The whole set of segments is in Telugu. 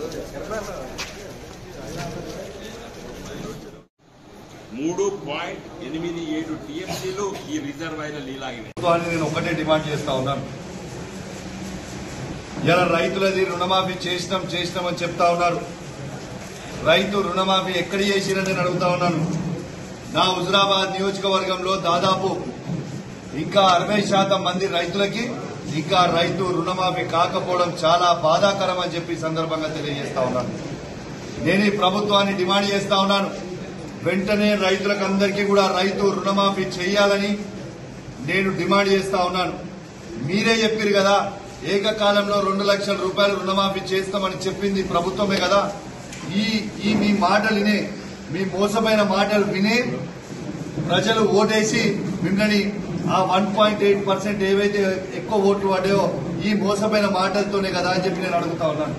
3.87 టీఎంసీలు ఈ రిజర్వాయర్లు ఇలాగినాయి. నేను ఒకటే డిమాండ్ చేస్తా ఉన్నాను. ఇలా రైతులది రుణమాఫీ చేసినామని చెప్తా ఉన్నారు. రైతు రుణమాఫీ ఎక్కడ చేసిరని నేను అడుగుతా ఉన్నాను. నా హుజురాబాద్ నియోజకవర్గంలో దాదాపు ఇంకా 60% మంది రైతులకి ఇంకా రైతు రుణమాఫీ కాకపోవడం చాలా బాధాకరం అని చెప్పి సందర్భంగా తెలియజేస్తా ఉన్నాను. నేను ఈ ప్రభుత్వాన్ని డిమాండ్ చేస్తా ఉన్నాను. వెంటనే రైతులకు అందరికీ కూడా రైతు రుణమాఫీ చేయాలని నేను డిమాండ్ చేస్తా ఉన్నాను. మీరే చెప్పారు కదా, ఏకకాలంలో 2 లక్షల రూపాయలు రుణమాఫీ చేస్తామని చెప్పింది ప్రభుత్వమే కదా. ఈ మీ మాటలు వినే, మీ మోసమైన మాటలు వినే ప్రజలు ఓటేసి మిమ్మల్ని ఆ 1.8% ఏవైతే ఎక్కువ ఓట్లు పడ్డాయో ఈ మోసమైన మాటలతోనే కదా అని చెప్పి నేను అడుగుతా ఉన్నాను.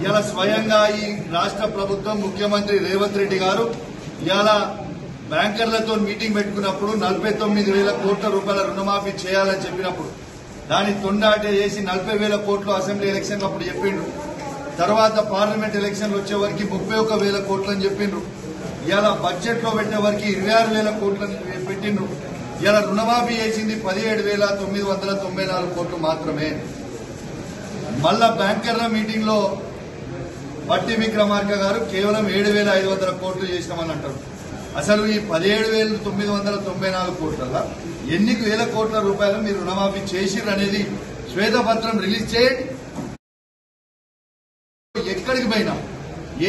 ఇలా స్వయంగా ఈ రాష్ట్ర ప్రభుత్వం ముఖ్యమంత్రి రేవంత్ రెడ్డి గారు ఇలా బ్యాంకర్లతో మీటింగ్ పెట్టుకున్నప్పుడు 49,000 కోట్ల రూపాయల రుణమాఫీ చేయాలని చెప్పినప్పుడు దాన్ని తొండాటే చేసి 40,000 కోట్లు అసెంబ్లీ ఎలక్షన్ అప్పుడు చెప్పిండ్రు. తర్వాత పార్లమెంట్ ఎలక్షన్లు వచ్చే వరకు 31,000 కోట్లు అని చెప్పిండ్రు. ఇలా బడ్జెట్ లో పెట్టే వరకు 26,000 కోట్లని పెట్టిండ్రు. ఇలా రుణమాఫీ చేసింది 17,994 కోట్లు మాత్రమే. మళ్ళా బ్యాంకర్ల మీటింగ్ లో బట్టి విక్రమార్క గారు కేవలం 7,500 కోట్లు చేసినామని అంటారు. అసలు ఈ 17,994 కోట్ల ఎన్ని వేల కోట్ల రూపాయలు మీరు రుణమాఫీ చేసిర్రు అనేది శ్వేతపత్రం రిలీజ్ చేయండి. ఎక్కడికి పోయినా,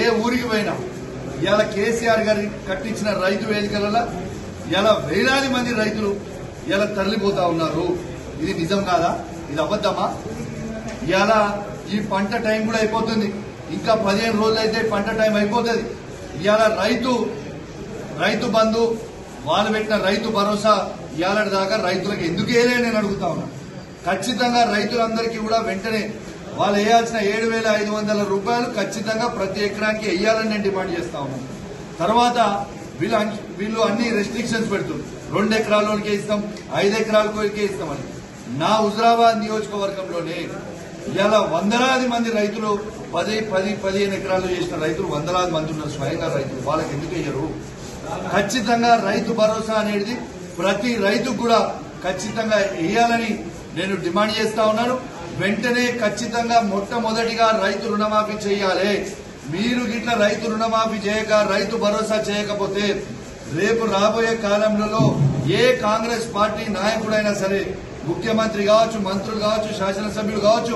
ఏ ఊరికి పోయినా ఇవాళ కేసీఆర్ గారి కట్టించిన రైతు వేదికలలో ఇలా వేలాది మంది రైతులు ఇలా తరలిపోతా ఉన్నారు. ఇది నిజం కాదా? ఇది అబద్దమా? ఇవాళ ఈ పంట టైం కూడా అయిపోతుంది. ఇంకా 15 రోజులు అయితే పంట టైం అయిపోతుంది. ఇవాళ రైతు బంధు వాళ్ళు పెట్టిన రైతు భరోసా ఇవాళ దాకా రైతులకు ఎందుకు వేయలే నేను అడుగుతా ఉన్నా. ఖచ్చితంగా రైతులందరికీ కూడా వెంటనే వాళ్ళు వేయాల్సిన 7,500 రూపాయలు ఖచ్చితంగా ప్రతి ఎకరానికి వేయాలని నేను డిమాండ్ చేస్తా ఉన్నాను. తర్వాత వీళ్ళు అన్ని రెస్ట్రిక్షన్స్ పెడుతున్నారు. 2 ఎకరాలకే ఇస్తాం, 5 ఎకరాలకే ఇస్తామని. నా హుజురాబాద్ నియోజకవర్గంలోనే ఇలా వందలాది మంది రైతులు 10-15 ఎకరాలు చేసిన రైతులు వందలాది మంది ఉన్నారు. స్వయంగా రైతులు వాళ్ళకి ఎందుకు వేయరు? ఖచ్చితంగా రైతు భరోసా అనేది ప్రతి రైతుకు కూడా ఖచ్చితంగా వేయాలని నేను డిమాండ్ చేస్తా ఉన్నాను. వెంటనే ఖచ్చితంగా మొట్టమొదటిగా రైతు రుణమాఫీ చేయాలి. మీరు గిట్ల రైతు రుణమాఫీ చేయక రైతు భరోసా చేయకపోతే రేపు రాబోయే కాలంలో ఏ కాంగ్రెస్ పార్టీ నాయకుడైనా సరే, ముఖ్యమంత్రి కావచ్చు, మంత్రులు కావచ్చు, శాసనసభ్యులు కావచ్చు,